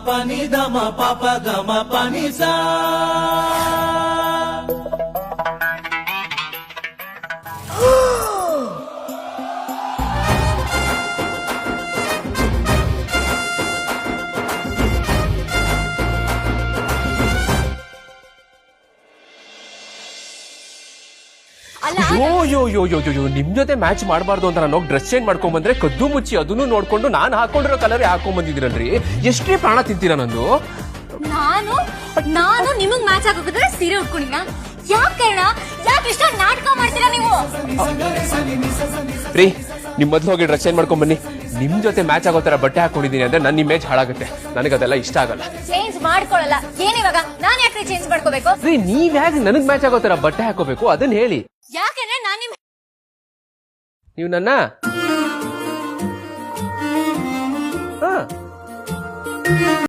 pani dama papa gama pani sa. ಅಯ್ಯೋ ನಿಮ್ ಜೊತೆ ಮ್ಯಾಚ್ ಮಾಡಬಾರ್ದು ಅಂತ ನಾನು ಡ್ರೆಸ್ ಚೇಂಜ್ ಮಾಡ್ಕೊಂಡ್ ಬಂದ್ರೆ ಕದ್ದು ಮುಚ್ಚಿ ಅದನ್ನು ನೋಡ್ಕೊಂಡು ನಾನು ಹಾಕೊಂಡಿರೋ ಕಲರ್ ಹಾಕೊಂಡ್ ಬಂದಿದ್ದೀರಲ್ರಿ. ಎಷ್ಟೇ ಪ್ರಾಣ ತಿಂತೀರಾ ನಂದು. ನಾನು ನಿಮಗ್ ಮ್ಯಾಚ್ ಆಗೋದ್ರೆ ಸೀರೆ ಉಟ್ಕೊಂಡಿನ ಯಾಕೆ ಇಷ್ಟ ನಾಟಕ ಮಾಡ್ತೀರಾ ನೀವು? ರೀ ನಿಮ್ ಮೊದ್ಲು ಹೋಗಿ ಡ್ರೆಸ್ ಚೇಂಜ್ ಮಾಡ್ಕೊಂಡ್ ಬನ್ನಿ. ನಿಮ್ ಜೊತೆ ಮ್ಯಾಚ್ ಆಗೋ ತರ ಬಟ್ಟೆ ಹಾಕೊಂಡಿದೀನಿ ಅಂದ್ರೆ ನನ್ನ ಇಮೇಜ್ ಹಾಳಾಗುತ್ತೆ. ನನಗದೆಲ್ಲ ಇಷ್ಟ ಆಗಲ್ಲ. ಚೇಂಜ್ ಮಾಡ್ಕೊಳ್ಳಲ್ಲ. ಏನಿವಾಗ ನಾನು ಯಾಕೆ ಚೇಂಜ್ ಮಾಡ್ಕೋಬೇಕು? ರೀ ನೀವ್ ಯಾಕೆ ನನಗ್ ಮ್ಯಾಚ್ ಆಗೋ ತರ ಬಟ್ಟೆ ಹಾಕೋಬೇಕು ಅದನ್ನ ಹೇಳಿ. ಯಾಕೆಂದ್ರೆ ನಾನು ನೀವು ನನ್ನ